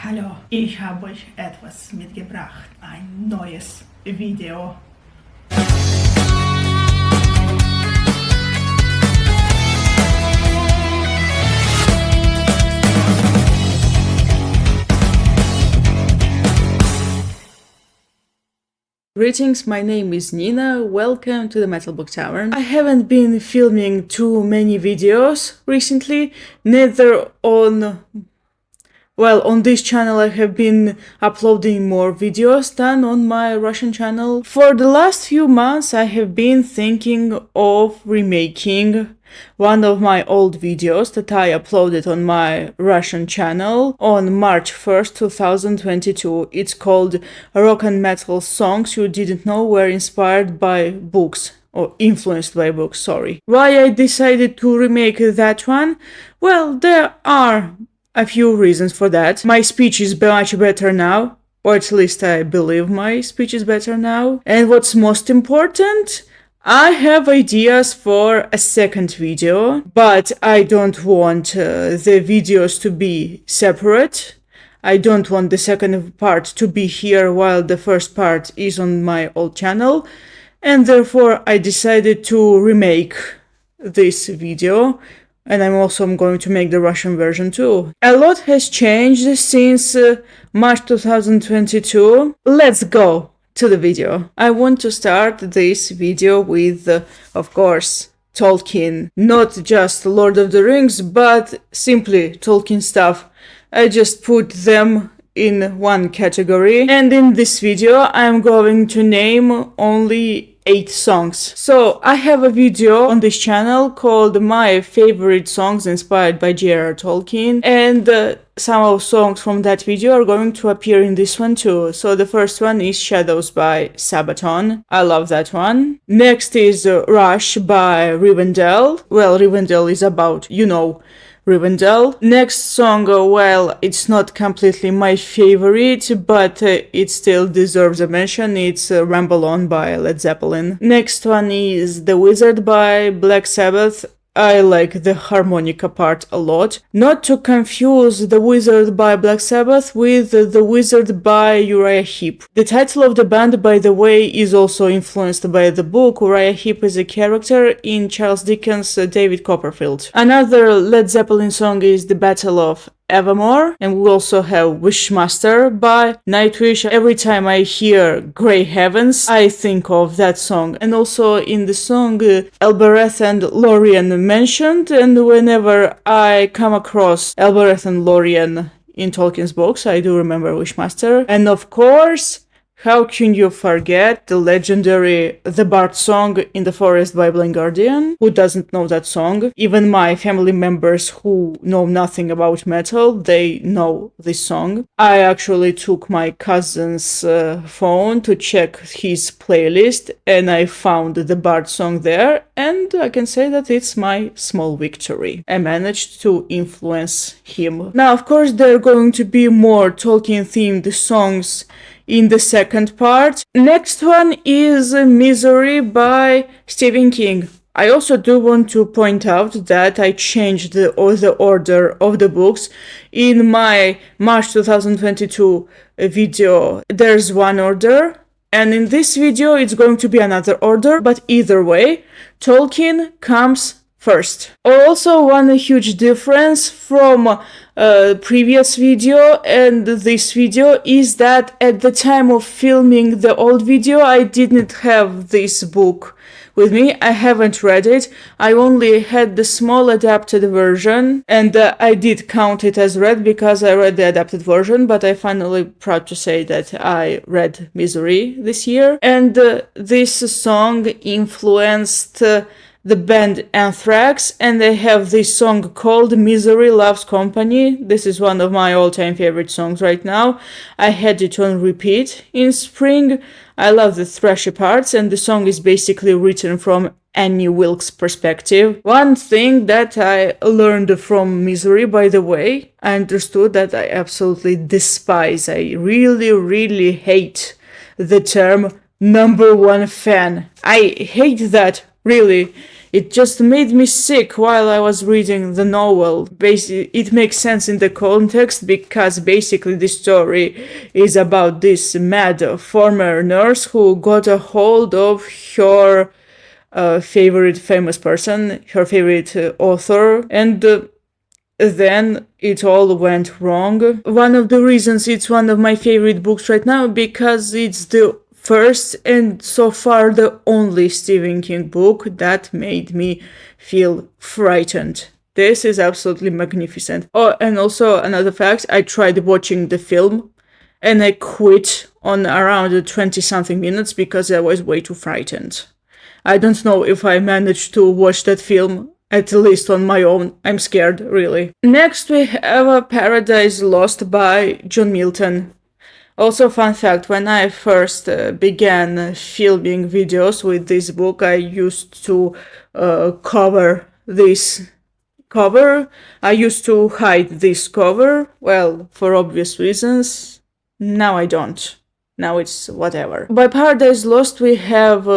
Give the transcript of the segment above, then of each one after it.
Hallo, ich habe euch etwas mitgebracht, ein neues Video. Greetings, my name is Nina, welcome to the Metal Book Tavern. I haven't been filming too many videos recently, neither on this channel I have been uploading more videos than on my Russian channel. For the last few months I have been thinking of remaking one of my old videos that I uploaded on my Russian channel on March 1st, 2022. It's called Rock and Metal Songs You Didn't Know Were Inspired by Books. Or influenced by books, sorry. Why I decided to remake that one? Well, there are a few reasons for that. My speech is much better now, or at least I believe my speech is better now. And what's most important, I have ideas for a second video, but I don't want the videos to be separate. I don't want the second part to be here while the first part is on my old channel, and therefore I decided to remake this video. And I'm also going to make the Russian version too. A lot has changed since March 2022. Let's go to the video. I want to start this video with, of course, Tolkien. Not just Lord of the Rings, but simply Tolkien stuff. I just put them in one category. And in this video, I'm going to name only 8 songs. So I have a video on this channel called My Favorite Songs Inspired by J.R.R. Tolkien, and some of songs from that video are going to appear in this one too. So the first one is Shadows by Sabaton. I love that one. Next is Rush by Rivendell. Well, Rivendell is about, Rivendell. Next song, well, it's not completely my favorite, but it still deserves a mention. It's Ramble On by Led Zeppelin. Next one is The Wizard by Black Sabbath. I like the harmonica part a lot. Not to confuse The Wizard by Black Sabbath with The Wizard by Uriah Heep. The title of the band, by the way, is also influenced by the book. Uriah Heep is a character in Charles Dickens' David Copperfield. Another Led Zeppelin song is The Battle of Evermore, and we also have Wishmaster by Nightwish. Every time I hear Grey Heavens, I think of that song. And also in the song, Elbereth and Lorien mentioned, and whenever I come across Elbereth and Lorien in Tolkien's books, I do remember Wishmaster. And of course, how can you forget the legendary The Bard song in the Forest by Blind Guardian? Who doesn't know that song? Even my family members who know nothing about metal, they know this song. I actually took my cousin's phone to check his playlist, and I found the Bard song there, and I can say that it's my small victory. I managed to influence him. Now, of course, there are going to be more Tolkien-themed songs in the second part. Next one is Misery by Stephen King. I also do want to point out that I changed the order of the books. In my March 2022 video, there's one order, and in this video it's going to be another order, but either way, Tolkien comes first. Also, one huge difference from previous video and this video is that at the time of filming the old video, I didn't have this book with me. I haven't read it. I only had the small adapted version, and I did count it as read because I read the adapted version, but I'm finally proud to say that I read Misery this year. And this song influenced the band Anthrax, and they have this song called Misery Loves Company. This is one of my all-time favorite songs right now. I had it on repeat in spring. I love the thrashy parts, and the song is basically written from Annie Wilkes' perspective. One thing that I learned from Misery, by the way, I understood that I absolutely despise. I really, really hate the term number one fan. I hate that, really. It just made me sick while I was reading the novel. It makes sense in the context because basically the story is about this mad former nurse who got a hold of her favorite famous person, her favorite author, and then it all went wrong. One of the reasons it's one of my favorite books right now because it's the first and so far the only Stephen King book that made me feel frightened. This is absolutely magnificent. Oh, and also another fact, I tried watching the film and I quit on around 20-something minutes because I was way too frightened. I don't know if I managed to watch that film, at least on my own. I'm scared, really. Next we have Paradise Lost by John Milton. Also, fun fact, when I first began filming videos with this book, I used to cover this cover. I used to hide this cover, well, for obvious reasons. Now I don't. Now it's whatever. By Paradise Lost we have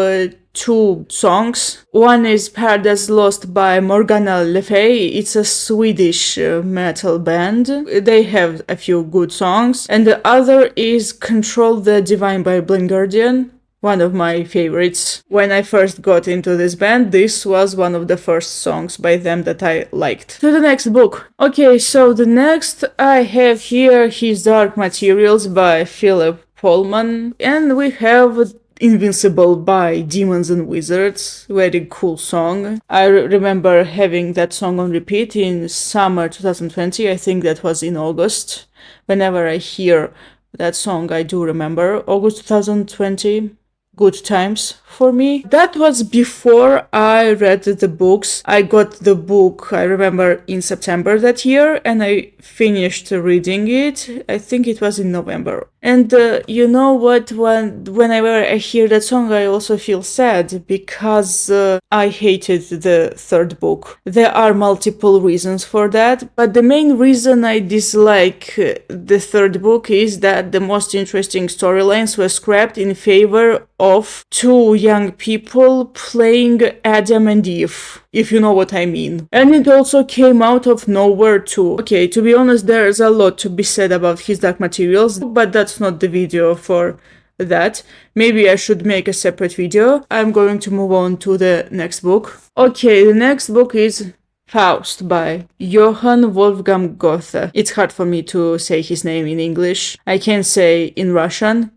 two songs. One is Paradise Lost by Morgana Le Fay. It's a Swedish metal band. They have a few good songs. And the other is Control the Divine by Blind Guardian. One of my favorites. When I first got into this band, this was one of the first songs by them that I liked. To the next book. Okay, so the next I have here His Dark Materials by Philip Pullman. And we have Invincible by Demons and Wizards. Very cool song. I remember having that song on repeat in summer 2020. I think that was in August. Whenever I hear that song, I do remember August 2020. Good times for me. That was before I read the books. I got the book, I remember, in September that year, and I finished reading it. I think it was in November. And you know what? Whenever I hear that song, I also feel sad because I hated the third book. There are multiple reasons for that, but the main reason I dislike the third book is that the most interesting storylines were scrapped in favor of two young people playing Adam and Eve, if you know what I mean. And it also came out of nowhere too. Okay, to be honest, there's a lot to be said about His Dark Materials, but that's not the video for that. Maybe I should make a separate video. I'm going to move on to the next book. Okay, the next book is Faust by Johann Wolfgang Goethe. It's hard for me to say his name in English. I can say in Russian.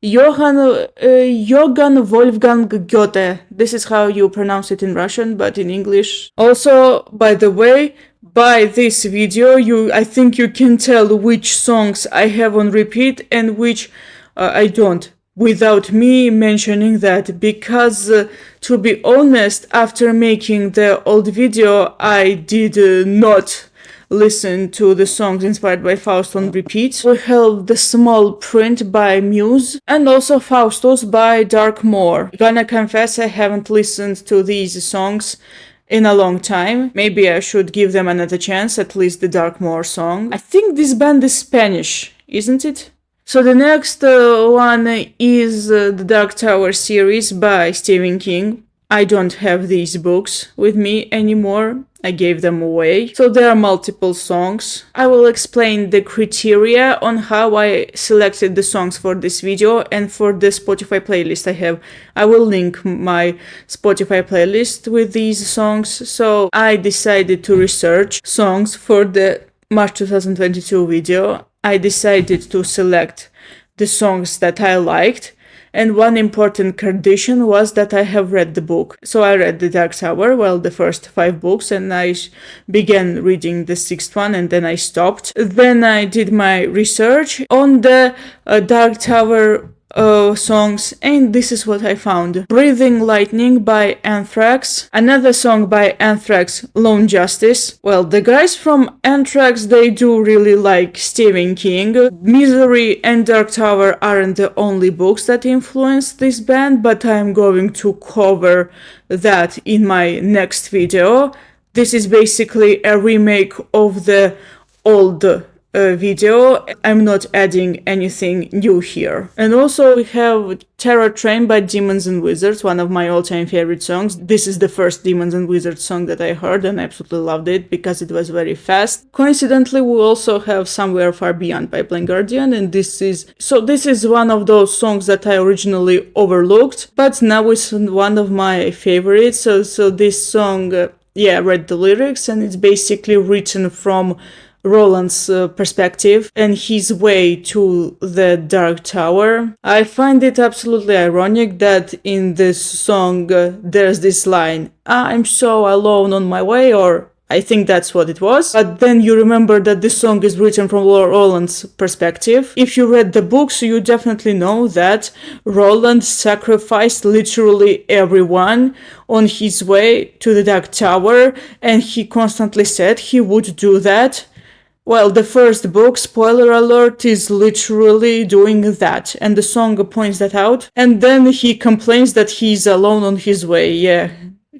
Johann Wolfgang Goethe. This is how you pronounce it in Russian, but in English. Also, by the way, by this video, I think you can tell which songs I have on repeat and which I don't, without me mentioning that, because to be honest, after making the old video, I did not listen to the songs inspired by Faust on repeat. We have The Small Print by Muse and also Faustus by Darkmoor. Gonna confess I haven't listened to these songs in a long time. Maybe I should give them another chance, at least the Darkmoor song. I think this band is Spanish, isn't it? So the next one is the Dark Tower series by Stephen King. I don't have these books with me anymore. I gave them away. So there are multiple songs. I will explain the criteria on how I selected the songs for this video and for the Spotify playlist I have. I will link my Spotify playlist with these songs. So I decided to research songs for the March 2022 video. I decided to select the songs that I liked. And one important condition was that I have read the book. So I read The Dark Tower, well, the first 5 books, and I began reading the 6th one, and then I stopped. Then I did my research on the Dark Tower songs, and this is what I found. Breathing Lightning by Anthrax, another song by Anthrax, Lone Justice. Well, the guys from Anthrax, they do really like Stephen King. Misery and Dark Tower aren't the only books that influenced this band, but I'm going to cover that in my next video. This is basically a remake of the old video. I'm not adding anything new here. And also we have Terror Train by Demons and Wizards, one of my all-time favorite songs. This is the first Demons and Wizards song that I heard and I absolutely loved it because it was very fast. Coincidentally, we also have Somewhere Far Beyond by Blind Guardian, and this is one of those songs that I originally overlooked, but now it's one of my favorites. So this song, I read the lyrics, and it's basically written from Roland's perspective and his way to the Dark Tower. I find it absolutely ironic that in this song there's this line, "I'm so alone on my way," or I think that's what it was. But then you remember that this song is written from Roland's perspective. If you read the books, you definitely know that Roland sacrificed literally everyone on his way to the Dark Tower, and he constantly said he would do that. Well, the first book, spoiler alert, is literally doing that, and the song points that out. And then he complains that he's alone on his way. Yeah,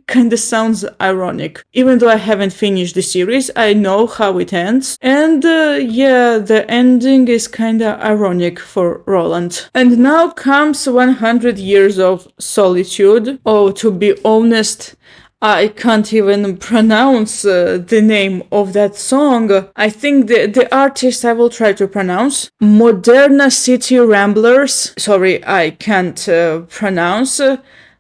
kinda sounds ironic. Even though I haven't finished the series, I know how it ends. And the ending is kinda ironic for Roland. And now comes 100 Years of Solitude. Oh, to be honest, I can't even pronounce the name of that song. I think the artist I will try to pronounce. Moderna City Ramblers. Sorry, I can't pronounce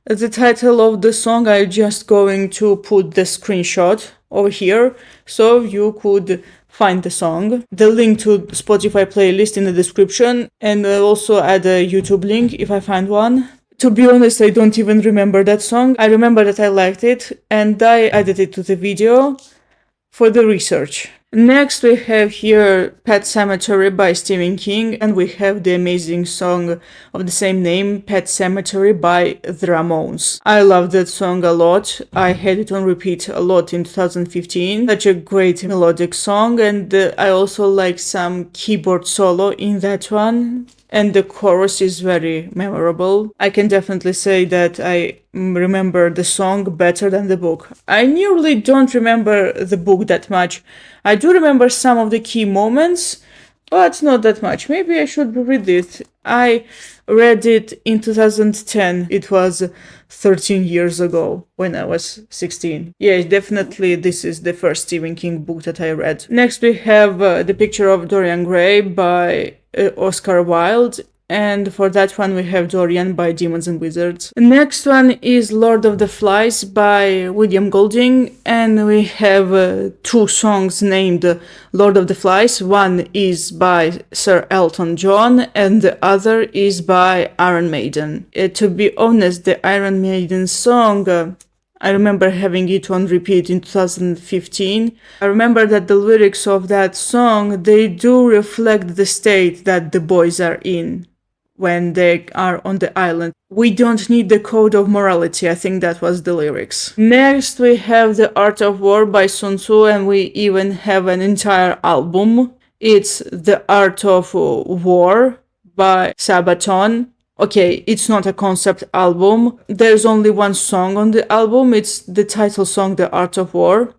the title of the song. I'm just going to put the screenshot over here so you could find the song. The link to Spotify playlist in the description, and I'll also add a YouTube link if I find one. To be honest, I don't even remember that song. I remember that I liked it, and I added it to the video for the research. Next, we have here Pet Sematary by Stephen King, and we have the amazing song of the same name, Pet Sematary by The Ramones. I love that song a lot. I had it on repeat a lot in 2015. Such a great melodic song, and I also like some keyboard solo in that one. And the chorus is very memorable. I can definitely say that I remember the song better than the book. I nearly don't remember the book that much. I do remember some of the key moments, but not that much. Maybe I should read it. I read it in 2010. It was 13 years ago when I was 16. Yeah, definitely this is the first Stephen King book that I read. Next we have The Picture of Dorian Gray by Oscar Wilde, and for that one we have Dorian by Demons and Wizards. Next one is Lord of the Flies by William Golding, and we have two songs named Lord of the Flies. One is by Sir Elton John and the other is by Iron Maiden. To be honest, the Iron Maiden song, I remember having it on repeat in 2015. I remember that the lyrics of that song, they do reflect the state that the boys are in when they are on the island. We don't need the code of morality. I think that was the lyrics. Next, we have The Art of War by Sun Tzu, and we even have an entire album. It's The Art of War by Sabaton. Okay, it's not a concept album. There's only one song on the album. It's the title song, The Art of War.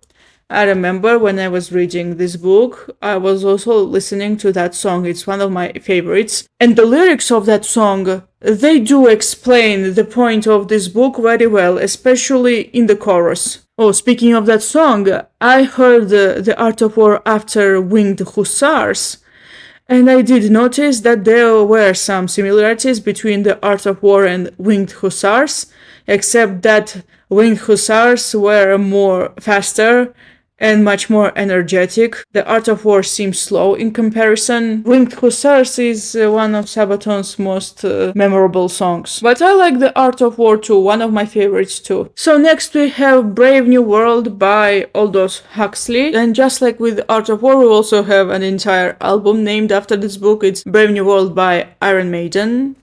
I remember when I was reading this book, I was also listening to that song. It's one of my favorites. And the lyrics of that song, they do explain the point of this book very well, especially in the chorus. Oh, speaking of that song, I heard The Art of War after Winged Hussars. And I did notice that there were some similarities between The Art of War and Winged Hussars, except that Winged Hussars were more faster and much more energetic. The Art of War seems slow in comparison. Winged Hussars is one of Sabaton's most memorable songs. But I like The Art of War too, one of my favorites too. So next we have Brave New World by Aldous Huxley. And just like with Art of War, we also have an entire album named after this book. It's Brave New World by Iron Maiden.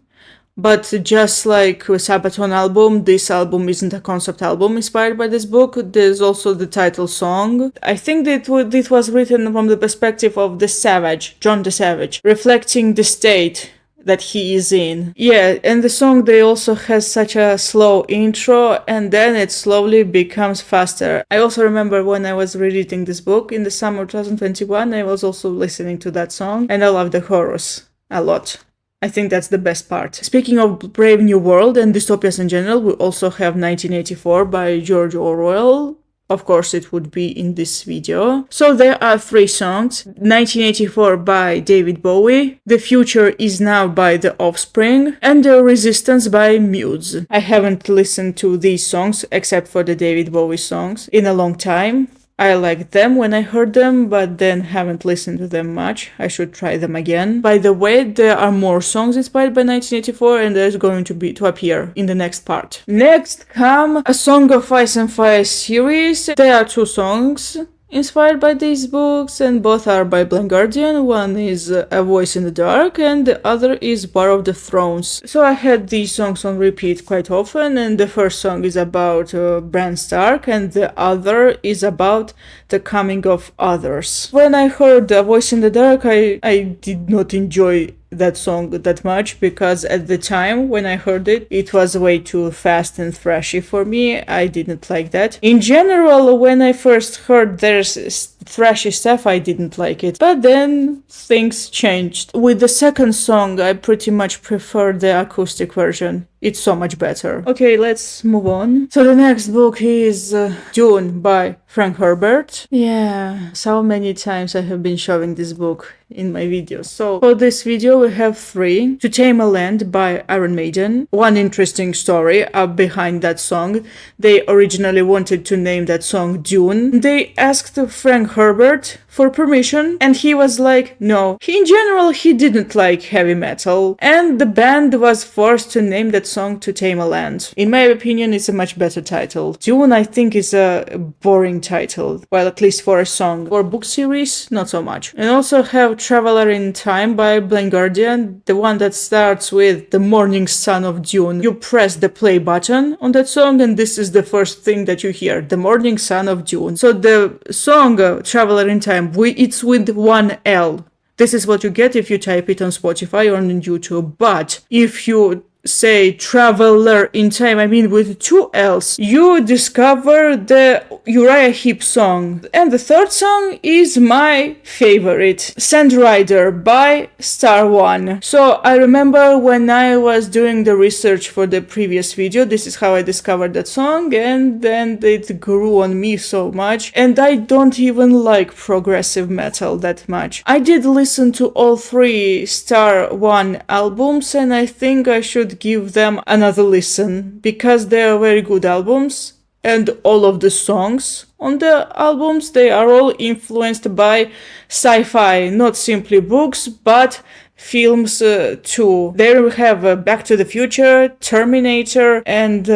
But just like with Sabaton album, this album isn't a concept album inspired by this book. There's also the title song. I think that it was written from the perspective of the Savage, John the Savage, reflecting the state that he is in. Yeah, and the song they also has such a slow intro and then it slowly becomes faster. I also remember when I was rereading this book in the summer 2021, I was also listening to that song and I love the chorus a lot. I think that's the best part. Speaking of Brave New World and dystopias in general, we also have 1984 by George Orwell. Of course, it would be in this video. So there are 3 songs. 1984 by David Bowie, The Future Is Now by The Offspring, and The Resistance by Muse. I haven't listened to these songs, except for the David Bowie songs, in a long time. I liked them when I heard them, but then haven't listened to them much. I should try them again. By the way, there are more songs inspired by 1984 and there's going to appear in the next part. Next come A Song of Ice and Fire series. There are 2 songs inspired by these books and both are by Blind Guardian. One is A Voice in the Dark and the other is War of the Thrones. So I had these songs on repeat quite often and the first song is about Bran Stark and the other is about the coming of others. When I heard A Voice in the Dark, I did not enjoy that song that much because at the time when I heard it, it was way too fast and thrashy for me. I didn't like that. In general, when I first heard there's thrashy stuff, I didn't like it. But then things changed. With the second song, I pretty much prefer the acoustic version. It's so much better. Okay, let's move on. So the next book is Dune by Frank Herbert. Yeah, so many times I have been showing this book in my videos. So for this video we have 3. To Tame a Land by Iron Maiden. One interesting story behind that song. They originally wanted to name that song Dune. They asked Frank Herbert for permission and he was like, no. In general, he didn't like heavy metal and the band was forced to name that song To Tame a Land. In my opinion, it's a much better title. Dune, I think, is a boring title. Well, at least for a song. For book series, not so much. And also have Traveler in Time by Blind Guardian, the one that starts with The Morning Sun of Dune. You press the play button on that song and this is the first thing that you hear, The Morning Sun of Dune. So the song Traveler in Time, it's with 1 L. This is what you get if you type it on Spotify or on YouTube. But if you say Traveler in Time, I mean with 2 L's, you discover the Uriah Heep song. And the third song is my favorite, Sand Rider by Star One. So I remember when I was doing the research for the previous video, this is how I discovered that song and then it grew on me so much. And I don't even like progressive metal that much. I did listen to all 3 Star One albums and I think I should give them another listen because they are very good albums and all of the songs on the albums, they are all influenced by sci-fi, not simply books but films too. There we have Back to the Future, Terminator and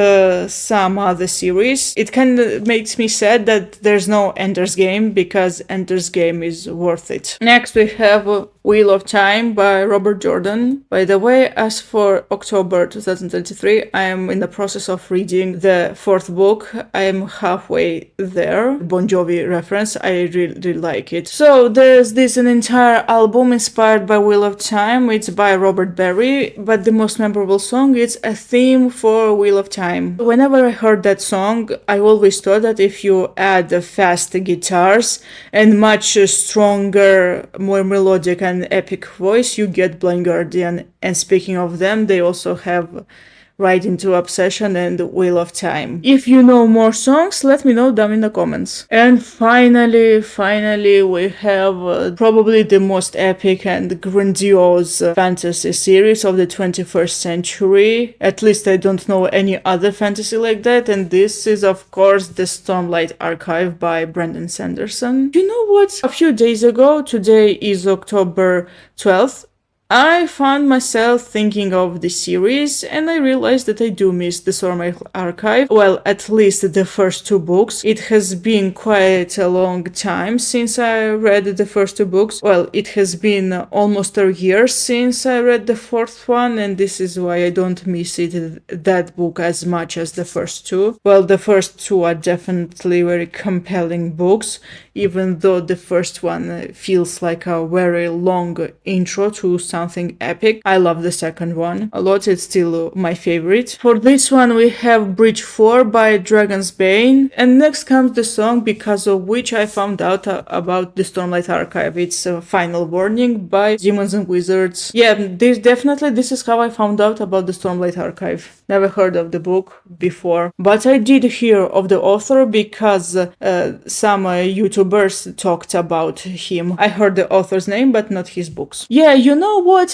some other series. It kind of makes me sad that there's no Ender's Game because Ender's Game is worth it. Next we have Wheel of Time by Robert Jordan. By the way, as for October 2023, I am in the process of reading the 4th book. I am halfway there. Bon Jovi reference. I really like it. So there's an entire album inspired by Wheel of Time. It's by Robert Berry, but the most memorable song is a theme for Wheel of Time. Whenever I heard that song, I always thought that if you add fast guitars and much stronger, more melodic and epic voice, you get Blind Guardian. And speaking of them, they also have Ride into Obsession and Wheel of Time. If you know more songs, let me know down in the comments. And finally, we have probably the most epic and grandiose fantasy series of the 21st century. At least I don't know any other fantasy like that. And this is, of course, the Stormlight Archive by Brandon Sanderson. You know what? A few days ago, today is October 12th, I found myself thinking of the series and I realized that I do miss the Stormlight Archive. Well, at least the first 2 books. It has been quite a long time since I read the first 2 books. Well, it has been almost a year since I read the 4th one and this is why I don't miss that book as much as the first 2. Well, the first 2 are definitely very compelling books, even though the first one feels like a very long intro to some something epic. I love the second one a lot. It's still my favorite. For this one we have Bridge 4 by Dragon's Bane, and next comes the song because of which I found out about the Stormlight Archive. It's Final Warning by Demons and Wizards. Yeah, this is how I found out about the Stormlight Archive. Never heard of the book before, but I did hear of the author because some YouTubers talked about him. I heard the author's name, but not his books. Yeah, you know what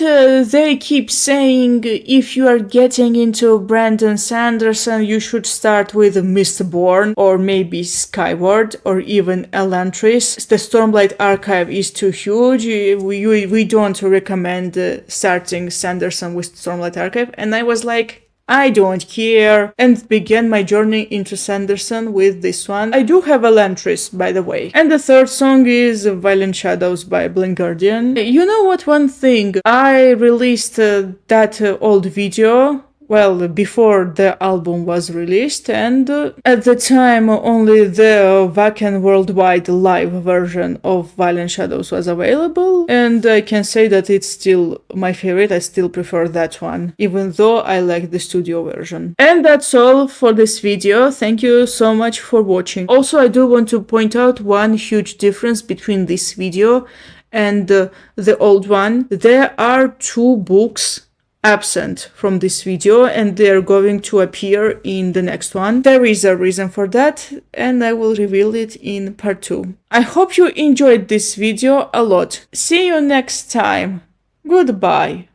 they keep saying? If you are getting into Brandon Sanderson, you should start with Mistborn or maybe Skyward or even Elantris. The Stormlight Archive is too huge. We don't recommend starting Sanderson with Stormlight Archive. And I was like, I don't care, and began my journey into Sanderson with this one. I do have Elantris, by the way. And the third song is Violent Shadows by Blind Guardian. You know what, one thing, I released that old video, well, before the album was released, and at the time only the Wacken Worldwide live version of Violent Shadows was available, and I can say that it's still my favorite. I still prefer that one, even though I like the studio version. And that's all for this video. Thank you so much for watching. Also, I do want to point out one huge difference between this video and the old one. There are 2 books absent from this video, and they're going to appear in the next one. There is a reason for that, and I will reveal it in part 2. I hope you enjoyed this video a lot. See you next time. Goodbye.